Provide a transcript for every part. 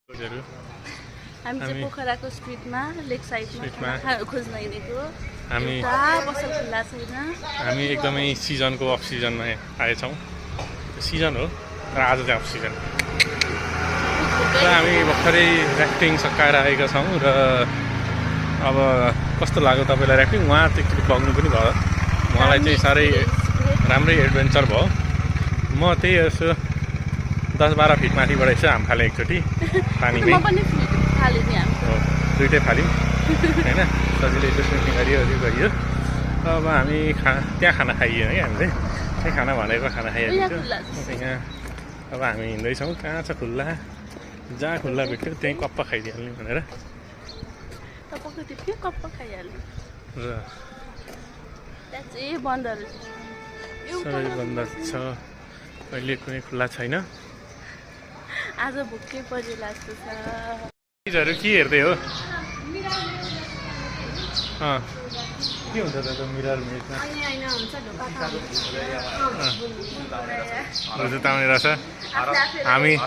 हामी चाहिँ पोखराको स्ट्रिटमा लेक साइडमा खोज्न हिँडेको। हामी पसल खुल्ला छैन। हामी एकदमै सिजनको अफ सिजनमा आएछौँ। सिजन हो र आज चाहिँ अफ सिजन र हामी भर्खरै ऱ्याफ्टिङ सकाएर आएका छौँ र अब कस्तो लाग्यो तपाईँलाई ऱ्याफ्टिङ? उहाँ त एकचोटि बग्नु पनि भयो। मलाई चाहिँ साह्रै राम्रै एडभेन्चर भयो। म त्यही यसो 10-12 फिट माथिबाट यसो हाम फालेँ एकचोटि पानीमै। दुइटै फाल्यौँ होइन, सजिलै यसो स्विमिङ गरियो गरियो। अब हामी त्यहाँ खाना खाइएन कि हामीले, त्यही खाना भनेको खाना खाइहाल्छौँ यहाँ। अब हामी हिँड्दैछौँ, कहाँ छ खुल्ला, जहाँ खुल्ला भेट्यो त्यहीँ कप्पा खाइदिइहाल्ने भनेर सबै बन्द छ, अहिले कुनै खुल्ला छैन। आज भुक्कै परिला जस्तो छ। चिजहरू के हेर्दै हो? के हुन्छ त मिरर इमेजमा? जुत्ताउने रहेछ। हामी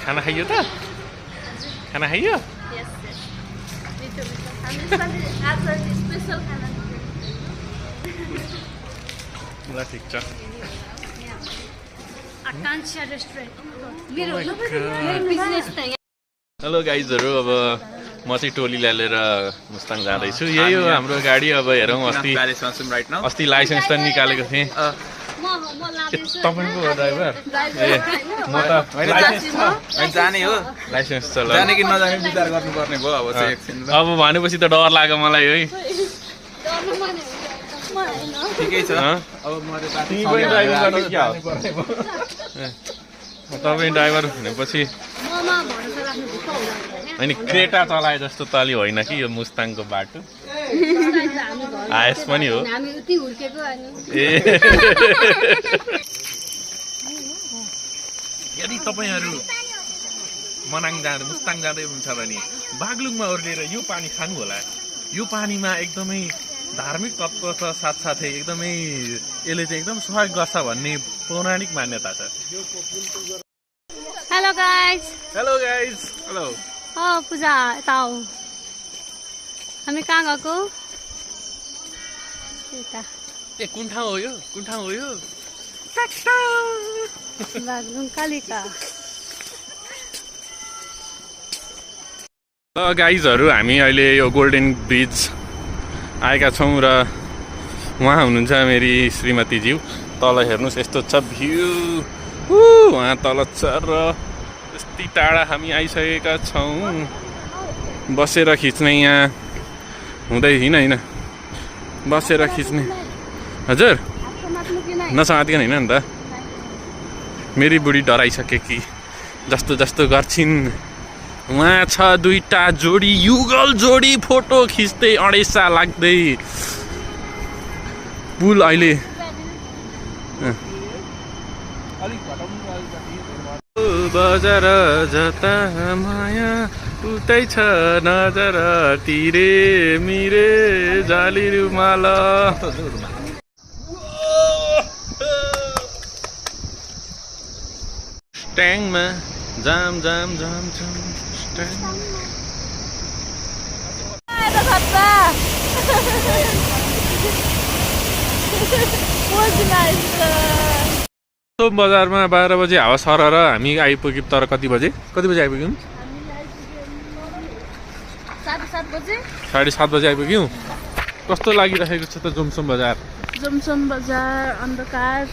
खाना खाइयो त? खाना खाइयो? ल ठिक छ। हेलो गाइजहरू, अब म चाहिँ टोलीलाई लिएर मुस्ताङ जाँदैछु। यही हो हाम्रो गाडी। अब हेरौँ, अस्ति लाइसेन्स त निकालेको थिएँ। तपाईँको ड्राइभर? ए म त जाने हो, लाइसेन्स छ। जाने कि नजाने विचार गर्नुपर्ने भयो। अब चाहिँ एकछिन अब भनेपछि त डर लाग्यो मलाई है। ठिकै छ। अब म तपाईँ ड्राइभर गर्ने क्या हो? तपाईँ ड्राइभर भनेपछि होइन, क्रेटा चलाए जस्तो त अलि होइन कि यो मुस्ताङको बाटो। आएस पनि हो। ए यदि तपाईँहरू मनाङ जाँदै मुस्ताङ जाँदै हुनुहुन्छ भने बागलुङमा ओर्लिएर यो पानी खानु होला। यो पानीमा एकदमै धार्मिक तत्त्व छ, साथसाथै एकदमै यसले चाहिँ एकदम सहयोग गर्छ भन्ने पौराणिक मान्यता छ। Hello guys. Hello guys. Hello. Puja यता हो। हामी कहाँ गएको? ए कुन ठाउँ हो यो? कुन ठाउँ हो यो? बागलुङ कालिका। गाइजहरू, हामी अहिले यो गोल्डन ब्रिज आएका छौँ र उहाँ हुनुहुन्छ मेरी श्रीमतीज्यू। तल हेर्नुहोस् यस्तो छ भ्यू, उहाँ तल छ र यति टाढा हामी आइसकेका छौँ। बसेर खिच्ने यहाँ हुँदैन, होइन बसेर खिच्ने। हजुर नसमातिकन होइन नि त, मेरी बुढी डराइसके कि जस्तो जस्तो गर्छिन्। उहाँ छ दुईटा जोडी, युगल जोडी फोटो खिच्दै अडेसा लाग्दै। पुल अहिले बजार जता माया उतै छ नजर, तिरे मिरे जाली रुमाल। स्ट्याङमा जाम जाम जाम जाम बजारमा 12 बजे हावा सर हामी आइपुग्यौँ। तर कति बजे आइपुग्यौँ? 7:30 बजे आइपुग्यौँ। कस्तो लागिरहेको छ त जोमसोम बजार? जोमसोम बजार अन्धकार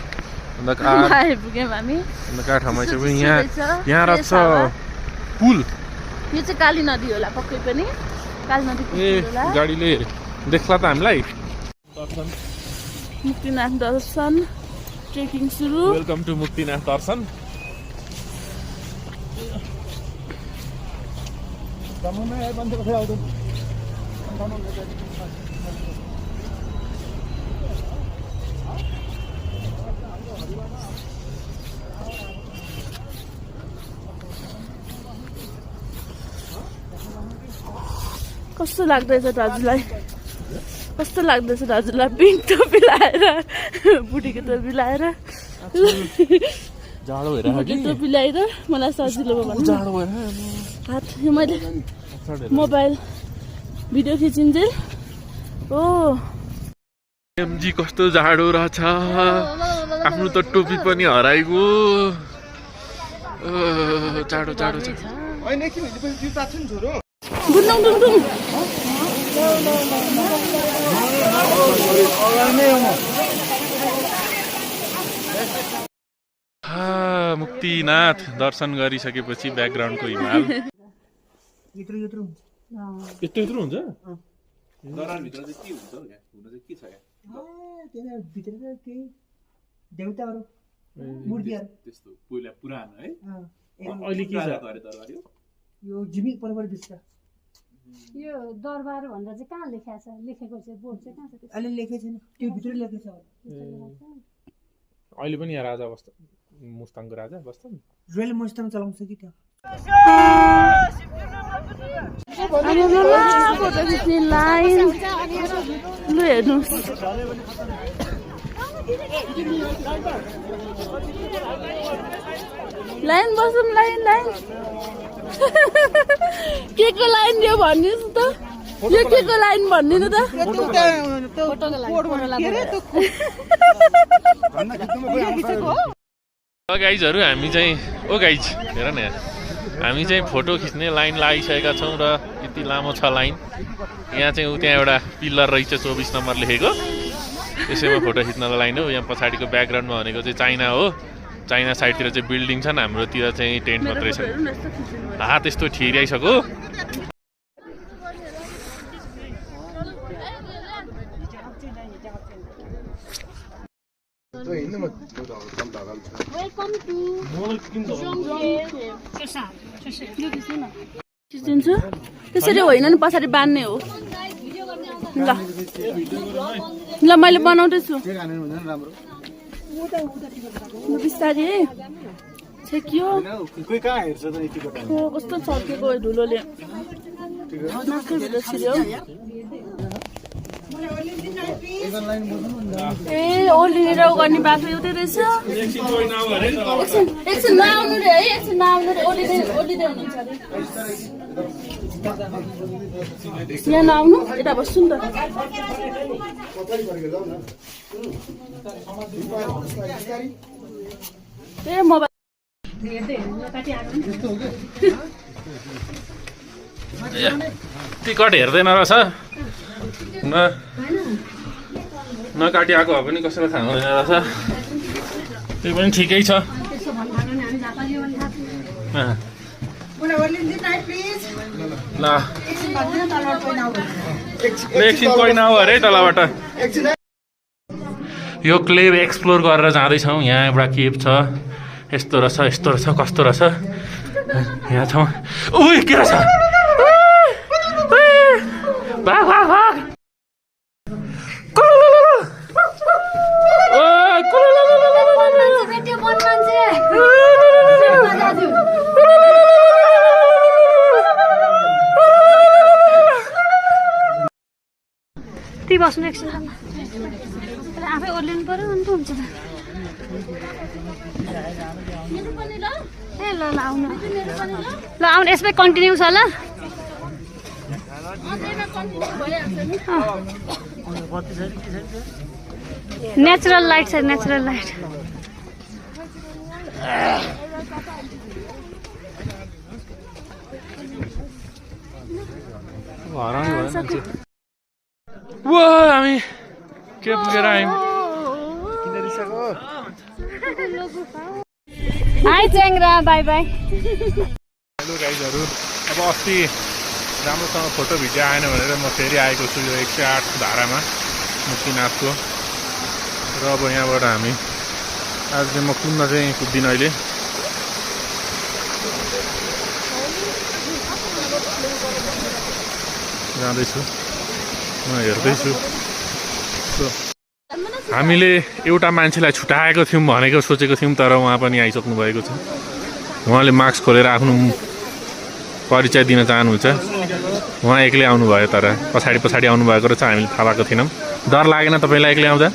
आइपुग्यौँ हामी। अन्धकार ठाउँमा आइपुग्यौँ। यहाँ रहेछ पुल। यो चाहिँ काली नदी होला पक्कै पनि। काली नदी गाडीले देख्ला त हामीलाई। मुक्तिनाथ दर्शन ट्रेकिङ सुरु। वेलकम टु मुक्तिनाथ दर्शन। कस्तो लाग्दैछ दाजुलाई? कस्तो लाग्दैछ दाजुलाई पिङ्क टोपी लाएर बुढीको टोपी लाएर जाडो भइरहेको टोपी ल्याएर मलाई सजिलो भयो भने जाडो भएर हात मैले मोबाइल भिडियो खिचिन्जेल ओ एमजी कस्तो जाडो रहेछ आफ्नो त टोपी पनि हराइगयो जाडो जाडो छ गुन्डुङ डुङ डुङ मुक्तिनाथ दर्शन गरिसकेपछि ब्याकग्राउन्डको हिमाल यत्रो यत्रो हुन्छ देउताहरू मूर्तिहरू त्यस्तो पहिला पुरानो है अहिले के छ यो झिमिक परबाट बिच्छ यो दरबार भनेर चाहिँ कहाँ लेखेको छ लेखेको चाहिँ बोर्ड चाहिँ कहाँ छ अहिले लेखेको छैन त्यो भित्र लेखेको छ अहिले पनि यहाँ राजा बस्छ मुस्ताङको राजा बस्छ नि रोयल मुस्ताङ चलाउँछ कि त्यो फोटो खिच्ने लाइन लु हेर्नुहोस् लाइन बसौँ लाइन लाइन के को लाइन यो भनिदिनुहोस् त यो के को लाइन भनिदिनु त गाइजहरू हामी चाहिँ ओ गाइज हेर न हामी चाहिँ फोटो खिच्ने लाइन लागिसकेका छौँ र यति लामो छ लाइन यहाँ चाहिँ त्यहाँ एउटा पिल्लर रहेछ 24 नम्बर लेखेको त्यसैमा फोटो खिच्नको लाइन हो यहाँ पछाडिको ब्याकग्राउन्डमा भनेको चाहिँ चाइना हो चाइना साइडतिर चाहिँ बिल्डिङ छन् हाम्रोतिर चाहिँ टेन्ट मात्रै छ हात यस्तो ठिराइसक्यो खिचिदिन्छु त्यसरी होइन नि पछाडि बान्ने हो ल ल मैले बनाउँदैछु बिस्तारै है छेकियो कस्तो छर्केको धुलोले नाकै भित्र छिर्यो ए ओर्लिएर गर्ने बाटो एउटै रहेछ एकछिन नआउनु रे है एकछिन नआउनु रे ओर्लिँदै हुनुहुन्छ अरे यहाँ नआउनु यता बस्छु नि त ए मोबाइल टिकट हेर्दैन रहेछ नकाटी आएको भए पनि कसैलाई थाहा हुँदैन रहेछ त्यो पनि ठिकै छ ल एकछिन कोही नआऊ अरे तलबाट यो क्लेभ एक्सप्लोर गरेर जाँदैछौँ यहाँ एउटा केभ छ यस्तो रहेछ कस्तो रहेछ यहाँ छौँ उही के रहेछ भाग भाग भाग ती बस्नु एकछिन आफै ओर्लिनु पर्यो अन्त हुन्छ ए ल ल आउनु ल आउनु यसमै कन्टिन्यू छ ल नेचुरल लाइट छ नेचुरल लाइट हामी के पुगेर आयौँ हाई च्याङ्रा बाई बाई हेलो गाइजहरू अब अस्ति राम्रोसँग फोटो भिडियो आएन भनेर म फेरि आएको छु यो 108 धारामा मुक्तिनाथको र अब यहाँबाट हामी आज चाहिँ म कुद्न चाहिँ कुद्दिनँ अहिले जाँदैछु म हेर्दैछु हामीले एउटा मान्छेलाई छुट्याएको थियौँ भनेको सोचेको थियौँ तर उहाँ पनि आइसक्नु भएको छ उहाँले मास्क खोलेर आफ्नो परिचय दिन चाहनुहुन्छ उहाँ एक्लै आउनुभयो तर पछाडि पछाडि आउनुभएको रहेछ हामीले थाहा पाएको थिएनौँ डर लागेन तपाईँलाई एक्लै आउँदा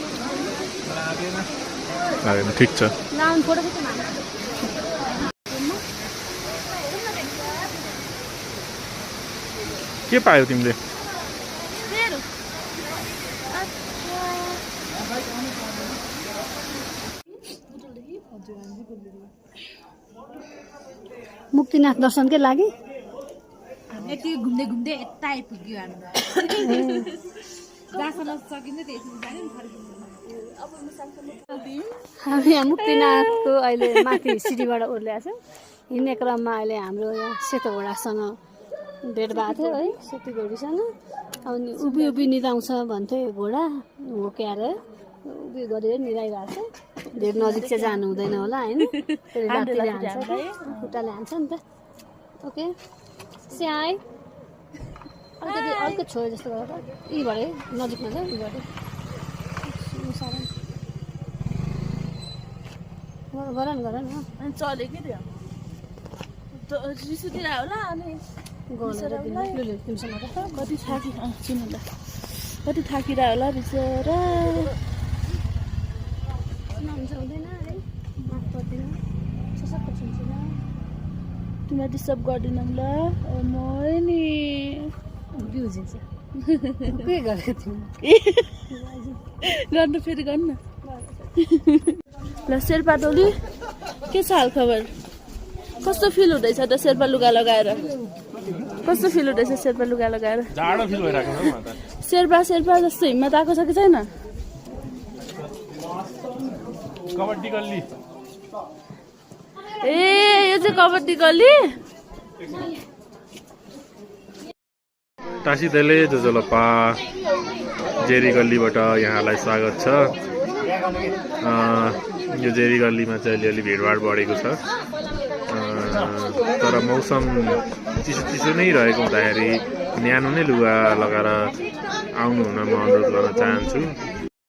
लागेन ठिक छ के पायो तिमीले मुक्तिनाथ दर्शनकै लागि यति घुम्दै घुम्दै यता आइपुग्यो हामी यहाँ मुक्तिनाथको अहिले माथि सिडीबाट ओर्लिएको छ हिँड्ने क्रममा अहिले हाम्रो यहाँ सेतो घोडासँग भेट भएको थियो है सेतो घोडीसँग अनि उभि उभि निदाउँछ भन्थ्यो घोडा हो क्याएर उभि गरेर निदाइरहेको छ धेरै नजिक चाहिँ जानु हुँदैन होला होइन खुट्टाले हान्छ नि त ओके स्याहाई अलिकति अर्को छोयो जस्तो गरेर यीबाट नजिक नजाऊ यीबाट गर न अनि चल्यो कि त्यो रिस उठिरह्यो होला अनि कति थाकी सुन ल कति थाकिरह्यो होला बिचरा तिमीलाई डिस्टर्ब गर्दिनँ ल म नि बिउजिन्छ के गरेको तिमी गर्नु फेरि गर्नु ल शेर्पा टोली के छ हाल खबर कस्तो फिल हुँदैछ त शेर्पा लुगा लगाएर कस्तो फिल हुँदैछ शेर्पा लुगा लगाएर जाडो फिल भइरहेको छ म त शेर्पा जस्तो हिम्मत आएको छ कि छैन कबड्डी गल्ली ए यो चाहिँ कबड्डी गल्ली टासी देले जोजोलपा जेरी गल्लीबाट यहाँलाई स्वागत छ यो जेरी गल्लीमा चाहिँ अलिअलि भिडभाड बढेको छ तर मौसम चिसो नै रहेको हुँदाखेरि न्यानो नै लुगा लगाएर आउनु हुन म अनुरोध गर्न चाहन्छु